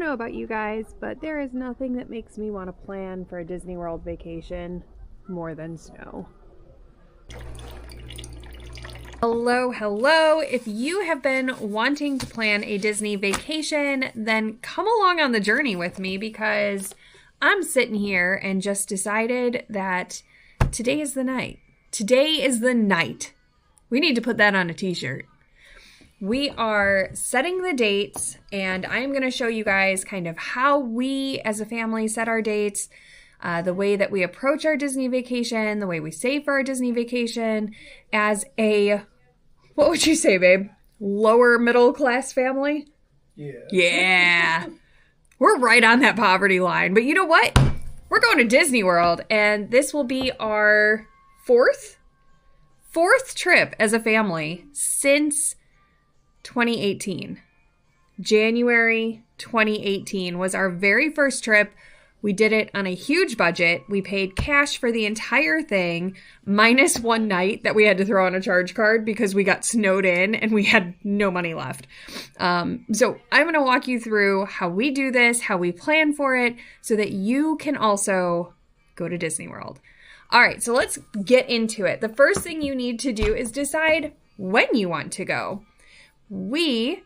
know about you guys, but there is nothing that makes me want to plan for a Disney World vacation more than snow. Hello, hello. If you have been wanting to plan a Disney vacation, then come along on the journey with me because I'm sitting here and just decided that today is the night. Today is the night. We need to put that on a t-shirt. We are setting the dates, and I am going to show you guys kind of how we as a family set our dates, the way that we approach our Disney vacation, the way we save for our Disney vacation as a, what would you say, babe? Lower middle class family? Yeah. Yeah. We're right on that poverty line. But you know what? We're going to Disney World, and this will be our fourth trip as a family since 2018. January 2018 was our very first trip. We did it on a huge budget. We paid cash for the entire thing, minus one night that we had to throw on a charge card because we got snowed in and we had no money left. So I'm going to walk you through how we do this, how we plan for it, so that you can also go to Disney World. All right, so let's get into it. The first thing you need to do is decide when you want to go. We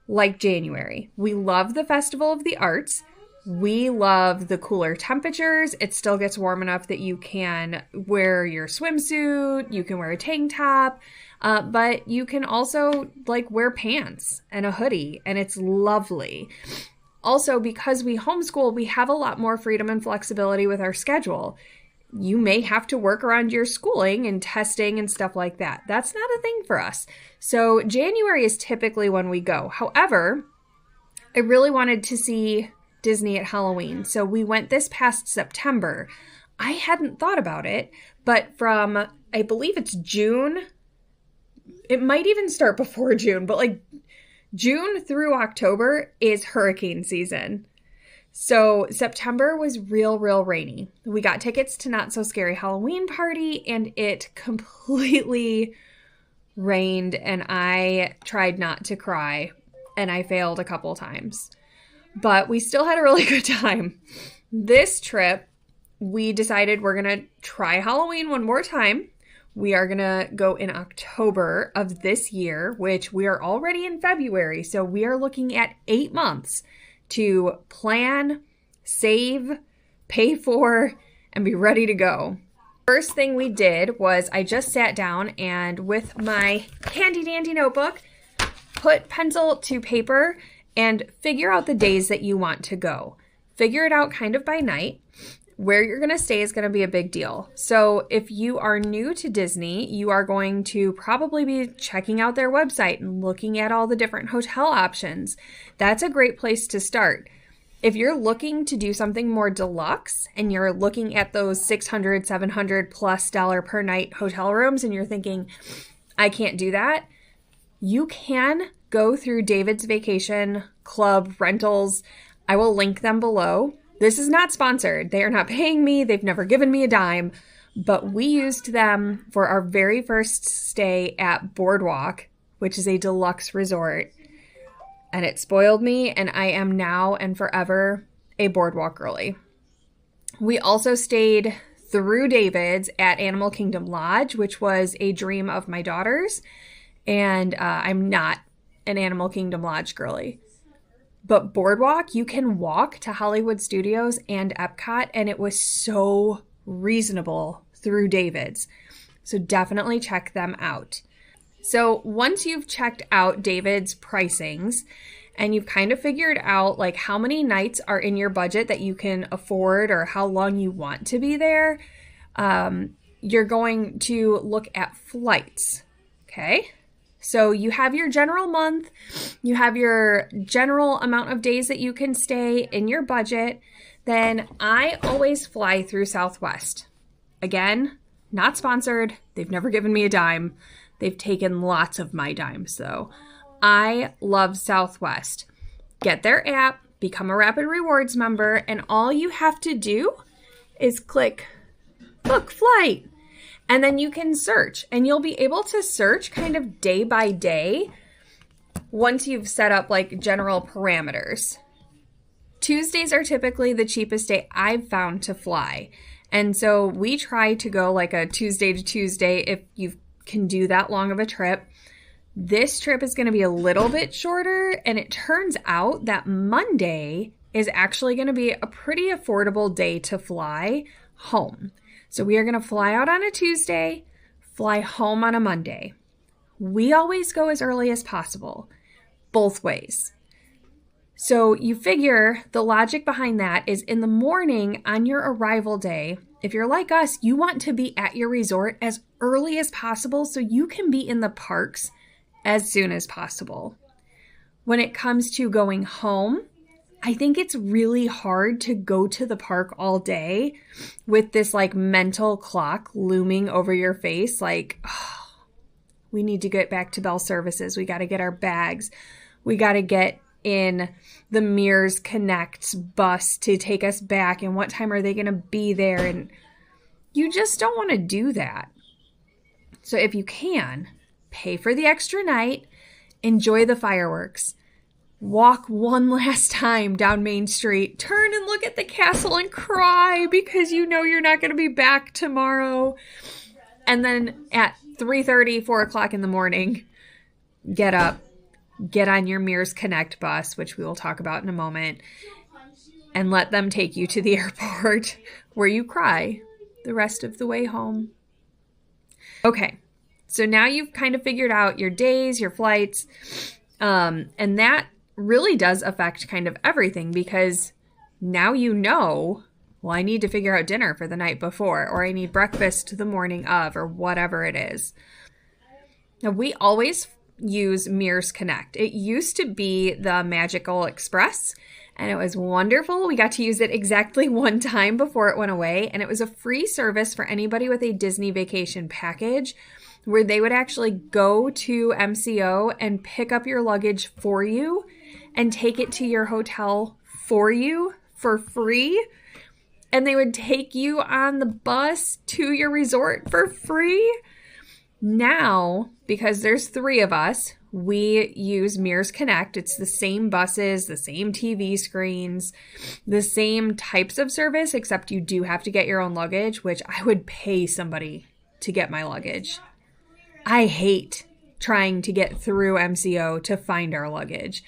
like January. We love the Festival of the Arts. We love the cooler temperatures. It still gets warm enough that you can wear your swimsuit, you can wear a tank top, but you can also wear pants and a hoodie, and it's lovely. Also, because we homeschool, we have a lot more freedom and flexibility with our schedule. You may have to work around your schooling and testing and stuff like that. That's not a thing for us. So January is typically when we go. However, I really wanted to see Disney at Halloween. So we went this past September. I hadn't thought about it, but from, I believe it's June. It might even start before June, but June through October is hurricane season. So September was real rainy. We got tickets to Not So Scary Halloween Party, and it completely rained, and I tried not to cry, and I failed a couple times. But we still had a really good time. This trip, we decided we're going to try Halloween one more time. We are going to go in October of this year, which we are already in February. So we are looking at 8 months to plan, save, pay for, and be ready to go. First thing we did was I just sat down and with my handy dandy notebook, put pencil to paper and figure out the days that you want to go. Figure it out kind of by night. Where you're going to stay is going to be a big deal. So if you are new to Disney, you are going to probably be checking out their website and looking at all the different hotel options. That's a great place to start. If you're looking to do something more deluxe and you're looking at those $600, $700 plus per night hotel rooms and you're thinking, I can't do that, you can go through David's Vacation Club rentals. I will link them below. This is not sponsored. They are not paying me. They've never given me a dime, but we used them for our very first stay at Boardwalk, which is a deluxe resort, and it spoiled me, and I am now and forever a Boardwalk girly. We also stayed through David's at Animal Kingdom Lodge, which was a dream of my daughter's, and I'm not an Animal Kingdom Lodge girly. But Boardwalk, you can walk to Hollywood Studios and Epcot, and it was so reasonable through David's. So definitely check them out. So once you've checked out David's pricings and you've kind of figured out how many nights are in your budget that you can afford or how long you want to be there, you're going to look at flights. Okay? So you have your general month, you have your general amount of days that you can stay in your budget. Then I always fly through Southwest. Again, not sponsored. They've never given me a dime. They've taken lots of my dimes though. I love Southwest. Get their app, become a Rapid Rewards member, and all you have to do is click book flight. And then you can search, and you'll be able to search kind of day by day once you've set up general parameters. Tuesdays are typically the cheapest day I've found to fly. And so we try to go like a Tuesday to Tuesday if you can do that long of a trip. This trip is going to be a little bit shorter, and it turns out that Monday is actually going to be a pretty affordable day to fly home. So we are going to fly out on a Tuesday, fly home on a Monday. We always go as early as possible, both ways. So you figure the logic behind that is in the morning on your arrival day, if you're like us, you want to be at your resort as early as possible so you can be in the parks as soon as possible. When it comes to going home, I think it's really hard to go to the park all day with this like mental clock looming over your face. Like, oh, we need to get back to Bell Services. We got to get our bags. We got to get in the Mears Connect bus to take us back, and what time are they going to be there? And you just don't want to do that. So if you can, pay for the extra night, enjoy the fireworks, walk one last time down Main Street, turn and look at the castle and cry because you know you're not going to be back tomorrow. And then at 3:30, 4 o'clock in the morning, get up, get on your Mears Connect bus, which we will talk about in a moment, and let them take you to the airport where you cry the rest of the way home. Okay, so now you've kind of figured out your days, your flights, and that really does affect kind of everything because now you know, well, I need to figure out dinner for the night before, or I need breakfast the morning of, or whatever it is. Now, we always use Mears Connect. It used to be the Magical Express, and it was wonderful. We got to use it exactly one time before it went away, and it was a free service for anybody with a Disney Vacation package where they would actually go to MCO and pick up your luggage for you and take it to your hotel for you for free. And they would take you on the bus to your resort for free. Now, because there's 3 of us, we use Mears Connect. It's the same buses, the same TV screens, the same types of service, except you do have to get your own luggage, which I would pay somebody to get my luggage. I hate trying to get through MCO to find our luggage,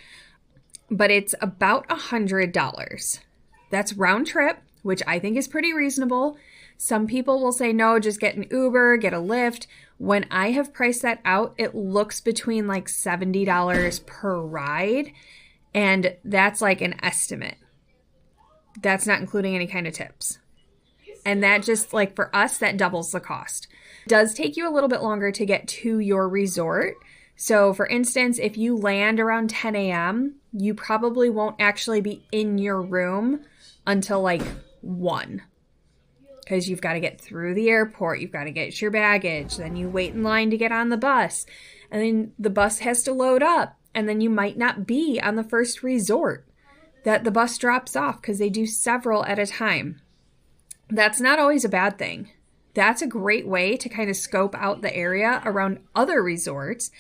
but it's about $100. That's round trip, which I think is pretty reasonable. Some people will say, no, just get an Uber, get a Lyft. When I have priced that out, it looks between like $70 per ride, and that's like an estimate. That's not including any kind of tips. And that just like for us, that doubles the cost. It does take you a little bit longer to get to your resort. So for instance, if you land around 10 a.m., you probably won't actually be in your room until like 1. Because you've got to get through the airport, you've got to get your baggage, then you wait in line to get on the bus, and then the bus has to load up, and then you might not be on the first resort that the bus drops off because they do several at a time. That's not always a bad thing. That's a great way to kind of scope out the area around other resorts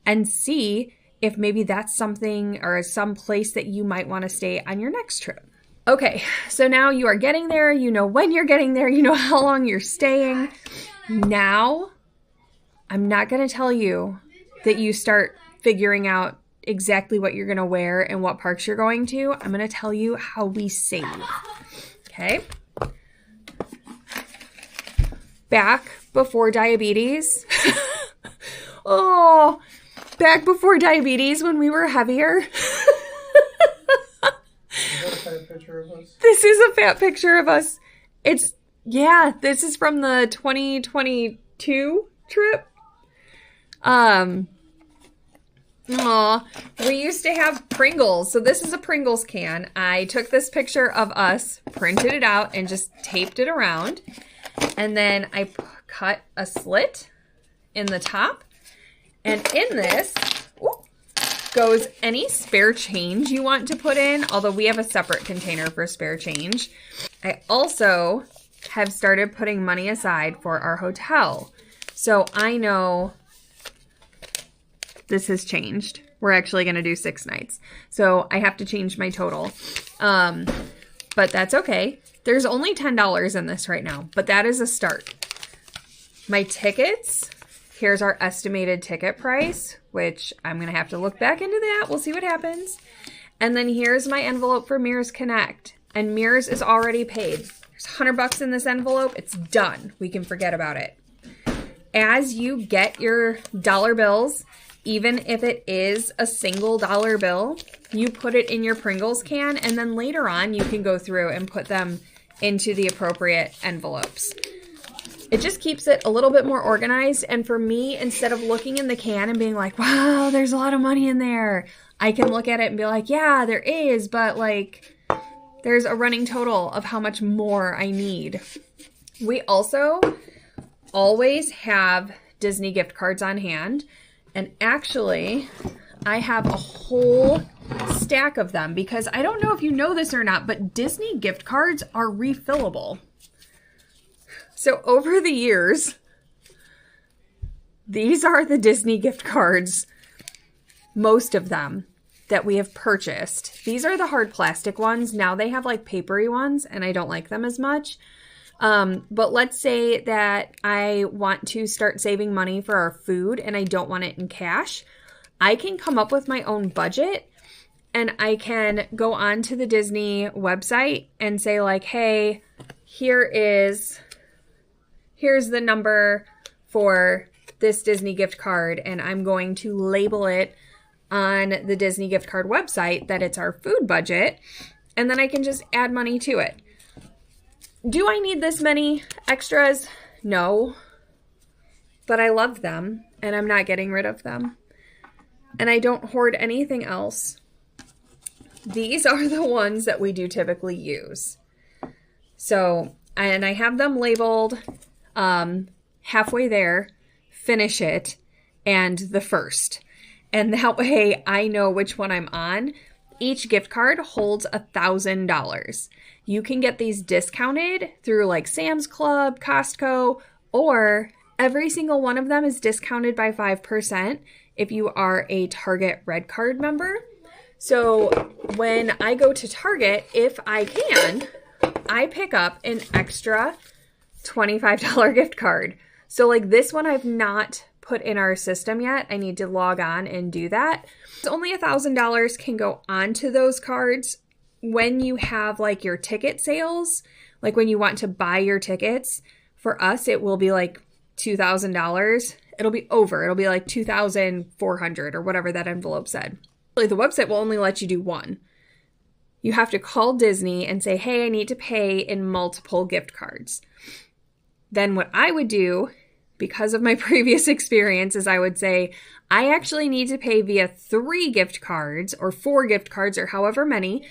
and see if maybe that's something or some place that you might want to stay on your next trip. Okay, so now you are getting there, you know when you're getting there, you know how long you're staying. Now, I'm not going to tell you that you start figuring out exactly what you're going to wear and what parks you're going to. I'm going to tell you how we save. Okay? Back before diabetes. Oh, back before diabetes when we were heavier. Is that a fat picture of us? This is a fat picture of us. This is from the 2022 trip. We used to have Pringles. So this is a Pringles can. I took this picture of us, printed it out, and just taped it around. And then I cut a slit in the top. And in this goes any spare change you want to put in, although we have a separate container for spare change. I also have started putting money aside for our hotel. So I know this has changed We're actually going to do 6 nights. So I have to change my total. But that's okay. There's only $10 in this right now, but that is a start. My tickets, here's our estimated ticket price, which I'm going to have to look back into that. We'll see what happens. And then here's my envelope for Mears Connect. And Mears is already paid. There's $100 in this envelope. It's done. We can forget about it. As you get your dollar bills, even if it is a single dollar bill, you put it in your Pringles can, and then later on you can go through and put them into the appropriate envelopes. It just keeps it a little bit more organized. And for me, instead of looking in the can and being like, wow, there's a lot of money in there, I can look at it and be like, yeah, there is, but like there's a running total of how much more I need. We also always have Disney gift cards on hand. And actually, I have a whole stack of them because I don't know if you know this or not, but Disney gift cards are refillable. So over the years, these are the Disney gift cards, most of them that we have purchased. These are the hard plastic ones. Now they have like papery ones and I don't like them as much. But let's say that I want to start saving money for our food and I don't want it in cash. I can come up with my own budget and I can go on to the Disney website and say like, hey, here's the number for this Disney gift card, and I'm going to label it on the Disney gift card website that it's our food budget, and then I can just add money to it. Do I need this many extras? No, but I love them and I'm not getting rid of them. And I don't hoard anything else. These are the ones that we do typically use. So, and I have them labeled halfway there, finish it, and the first. And that way I know which one I'm on. Each gift card holds $1,000. You can get these discounted through like Sam's Club, Costco, or every single one of them is discounted by 5% if you are a Target Red Card member. So when I go to Target, if I can, I pick up an extra $25 gift card. So like this one I've not put in our system yet. I need to log on and do that. It's only $1,000 can go onto those cards when you have like your ticket sales, like when you want to buy your tickets. For us, it will be like $2,000. It'll be over. It'll be like $2,400 or whatever that envelope said. The website will only let you do one. You have to call Disney and say, hey, I need to pay in multiple gift cards. Then what I would do, because of my previous experience, is I would say, I actually need to pay via 3 gift cards or 4 gift cards or however many,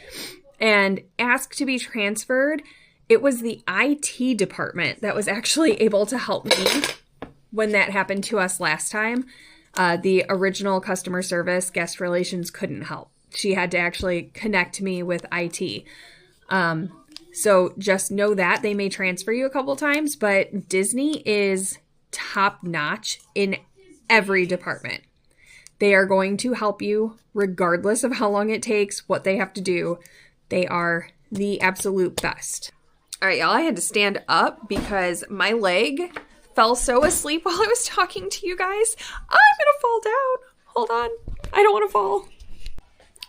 and ask to be transferred. It was the IT department that was actually able to help me when that happened to us last time. The original customer service guest relations couldn't help. She had to actually connect me with IT. So just know that they may transfer you a couple times, but Disney is top notch in every department. They are going to help you regardless of how long it takes, what they have to do. They are the absolute best. All right, y'all, I had to stand up because my leg fell so asleep while I was talking to you guys. I'm gonna fall down. Hold on. I don't want to fall.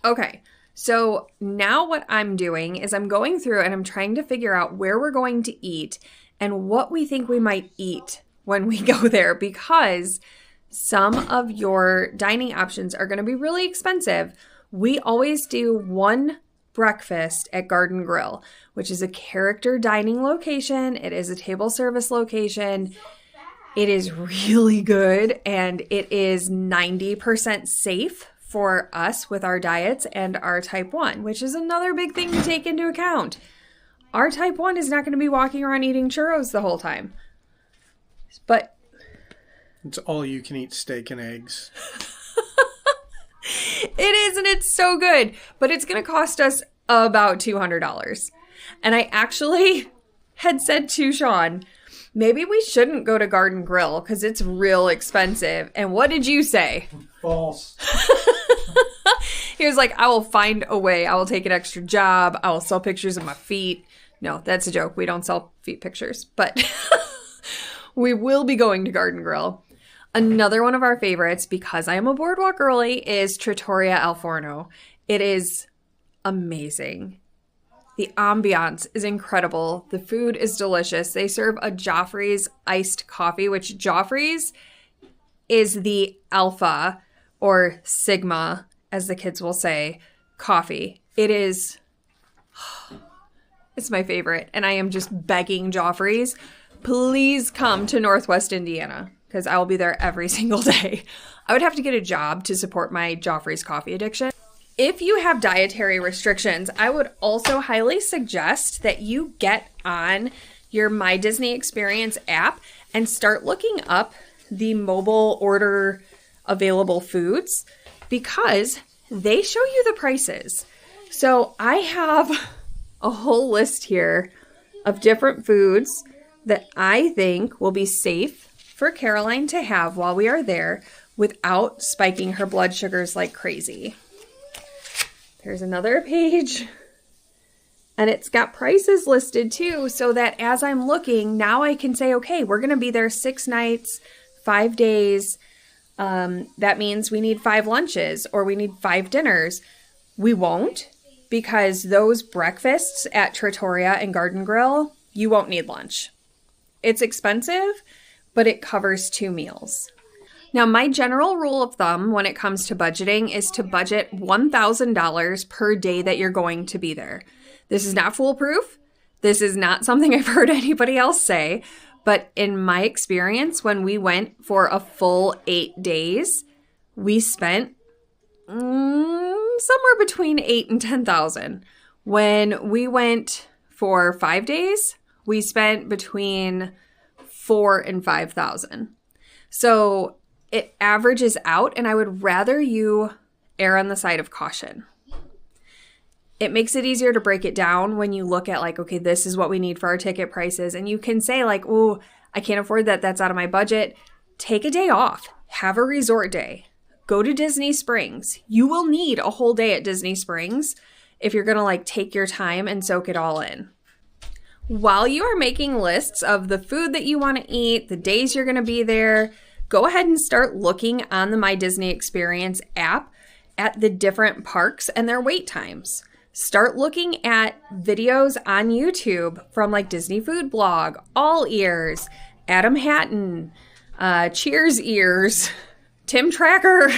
Okay, so now what I'm doing is I'm going through and I'm trying to figure out where we're going to eat and what we think we might eat when we go there, because some of your dining options are going to be really expensive. We always do one breakfast at Garden Grill, which is a character dining location. It is a table service location. It is really good, and it is 90% safe for us with our diets and our type 1, which is another big thing to take into account. Our type 1 is not going to be walking around eating churros the whole time. But it's all you can eat steak and eggs. It is, and it's so good. But it's going to cost us about $200. And I actually had said to Sean, maybe we shouldn't go to Garden Grill because it's real expensive. And what did you say? False. He was like, I will find a way. I will take an extra job. I will sell pictures of my feet. No, that's a joke. We don't sell feet pictures, but we will be going to Garden Grill. Another one of our favorites, because I am a boardwalk girly, is Trattoria Al Forno. It is amazing. The ambiance is incredible. The food is delicious. They serve a Joffrey's iced coffee, which Joffrey's is the alpha or sigma, as the kids will say, coffee. It's my favorite. And I am just begging Joffrey's, please come to Northwest Indiana, because I will be there every single day. I would have to get a job to support my Joffrey's coffee addiction. If you have dietary restrictions, I would also highly suggest that you get on your My Disney Experience app and start looking up the mobile order available foods, because they show you the prices. So I have a whole list here of different foods that I think will be safe for Caroline to have while we are there without spiking her blood sugars like crazy. There's another page, and it's got prices listed too, so that as I'm looking, now I can say, okay, we're going to be there 6 nights, 5 days. That means we need 5 lunches or we need 5 dinners. We won't, because those breakfasts at Trattoria and Garden Grill, you won't need lunch. It's expensive, but it covers 2 meals. Now, my general rule of thumb when it comes to budgeting is to budget $1,000 per day that you're going to be there. This is not foolproof. This is not something I've heard anybody else say. But in my experience, when we went for a full 8 days, we spent somewhere between $8,000 and $10,000. When we went for 5 days, we spent between $4,000 and $5,000. So it averages out, and I would rather you err on the side of caution. It makes it easier to break it down when you look at like, okay, this is what we need for our ticket prices. And you can say like, oh, I can't afford that. That's out of my budget. Take a day off. Have a resort day. Go to Disney Springs. You will need a whole day at Disney Springs if you're going to like take your time and soak it all in. While you are making lists of the food that you want to eat, the days you're going to be there, go ahead and start looking on the My Disney Experience app at the different parks and their wait times. Start looking at videos on YouTube from like Disney Food Blog, All Ears, Adam Hatton, Cheers Ears, Tim Tracker.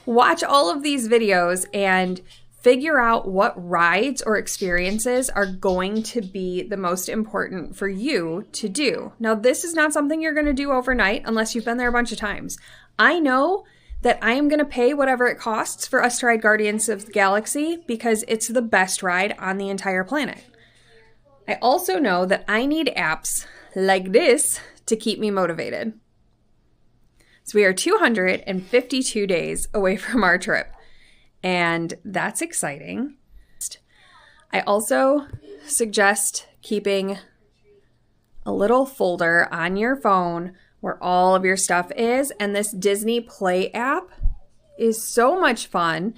Watch all of these videos and figure out what rides or experiences are going to be the most important for you to do. Now, this is not something you're going to do overnight unless you've been there a bunch of times. I know that I am going to pay whatever it costs for us to ride Guardians of the Galaxy because it's the best ride on the entire planet. I also know that I need apps like this to keep me motivated. So we are 252 days away from our trip, and that's exciting. I also suggest keeping a little folder on your phone where all of your stuff is, and this Disney Play app is so much fun.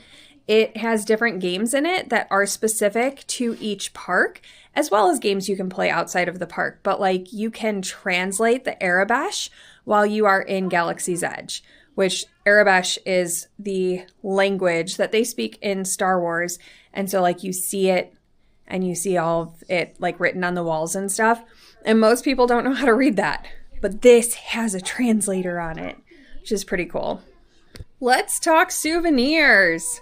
It has different games in it that are specific to each park, as well as games you can play outside of the park. But like you can translate the Aurebesh while you are in Galaxy's Edge, which Aurebesh is the language that they speak in Star Wars. And so like you see it and you see all of it like written on the walls and stuff. And most people don't know how to read that. But this has a translator on it, which is pretty cool. Let's talk souvenirs.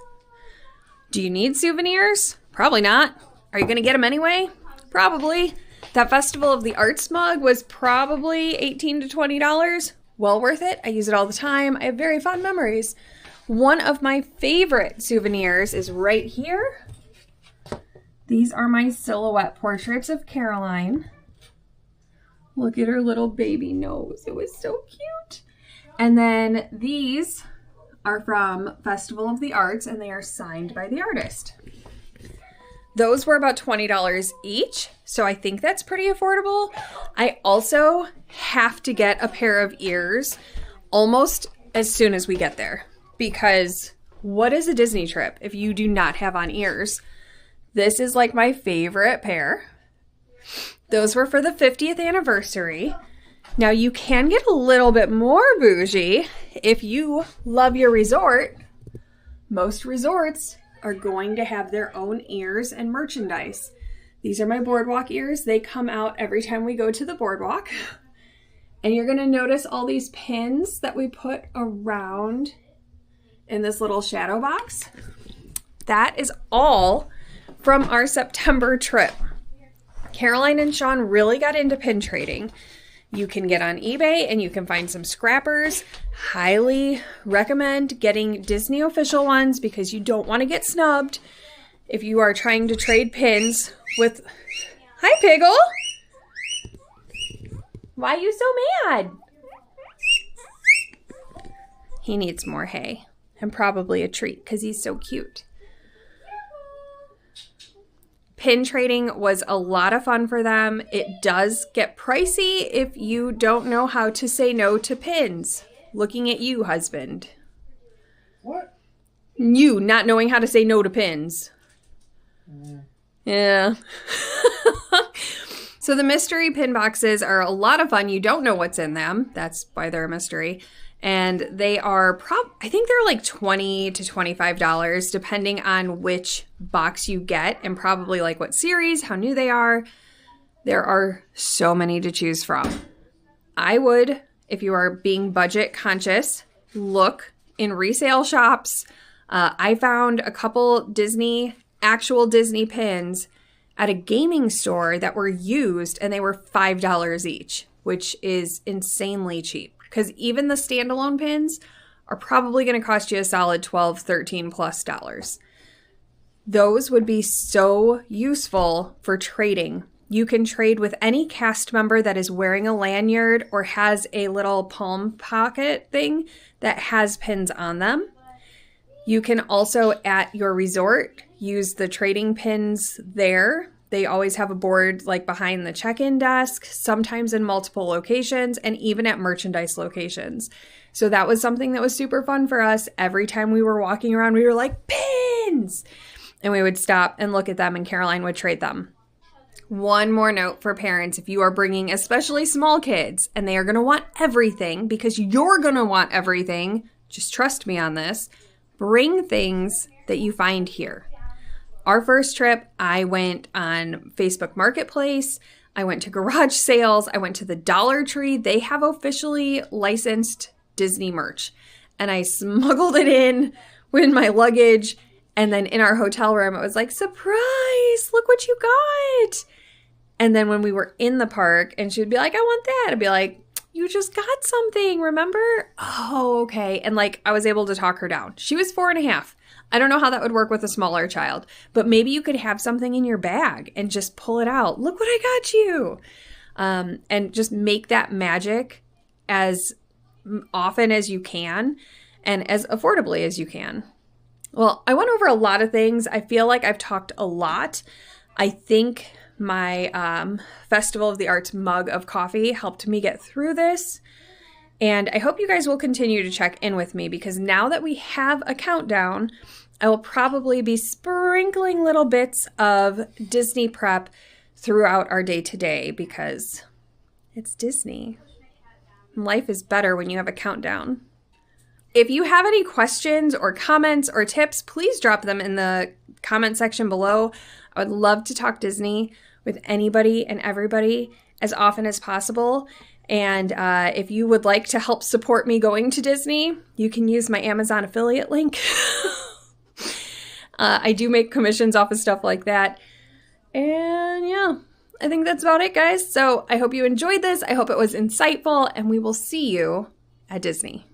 Do you need souvenirs? Probably not. Are you going to get them anyway? Probably. That Festival of the Arts mug was probably $18 to $20. Well worth it. I use it all the time. I have very fond memories. One of my favorite souvenirs is right here. These are my silhouette portraits of Caroline. Look at her little baby nose. It was so cute. And then these are from Festival of the Arts, and they are signed by the artist. Those were about $20 each, so I think that's pretty affordable. I also have to get a pair of ears almost as soon as we get there because what is a Disney trip if you do not have on ears? This is like my favorite pair. Those were for the 50th anniversary. Now you can get a little bit more bougie if you love your resort. Most resorts are going to have their own ears and merchandise. These are my boardwalk ears. They come out every time we go to the boardwalk. And you're going to notice all these pins that we put around in this little shadow box. That is all from our September trip. Caroline and Sean really got into pin trading. You can get on eBay and you can find some scrappers. Highly recommend getting Disney official ones because you don't want to get snubbed if you are trying to trade pins with... Hi, Piggle! Why are you so mad? He needs more hay and probably a treat because he's so cute. Pin trading was a lot of fun for them. It does get pricey if you don't know how to say no to pins. Looking at you, husband. What? You not knowing how to say no to pins. Yeah. So the mystery pin boxes are a lot of fun. You don't know what's in them. That's why they're a mystery. And they are, I think they're like $20 to $25, depending on which box you get and probably like what series, how new they are. There are so many to choose from. I would, if you are being budget conscious, look in resale shops. I found a couple actual Disney pins at a gaming store that were used and they were $5 each, which is insanely cheap. Because even the standalone pins are probably going to cost you a solid $12, $13 plus dollars. Those would be so useful for trading. You can trade with any cast member that is wearing a lanyard or has a little palm pocket thing that has pins on them. You can also, at your resort, use the trading pins there. They always have a board like behind the check-in desk, sometimes in multiple locations, and even at merchandise locations. So that was something that was super fun for us. Every time we were walking around, we were like, pins! And we would stop and look at them, and Caroline would trade them. One more note for parents, if you are bringing especially small kids, and they are going to want everything, because you're going to want everything, just trust me on this, bring things that you find here. Our first trip, I went on Facebook Marketplace. I went to garage sales. I went to the Dollar Tree. They have officially licensed Disney merch. And I smuggled it in with my luggage. And then in our hotel room, it was like, surprise, look what you got. And then when we were in the park and she would be like, I want that. I'd be like, you just got something, remember? Oh, okay. And like, I was able to talk her down. She was 4.5. I don't know how that would work with a smaller child, but maybe you could have something in your bag and just pull it out. Look what I got you. And just make that magic as often as you can and as affordably as you can. Well, I went over a lot of things. I feel like I've talked a lot. I think my Festival of the Arts mug of coffee helped me get through this. And I hope you guys will continue to check in with me because now that we have a countdown, I will probably be sprinkling little bits of Disney prep throughout our day-to-day because it's Disney. Life is better when you have a countdown. If you have any questions or comments or tips, please drop them in the comment section below. I would love to talk Disney with anybody and everybody as often as possible. And if you would like to help support me going to Disney, you can use my Amazon affiliate link. I do make commissions off of stuff like that. And yeah, I think that's about it, guys. So I hope you enjoyed this. I hope it was insightful, and we will see you at Disney.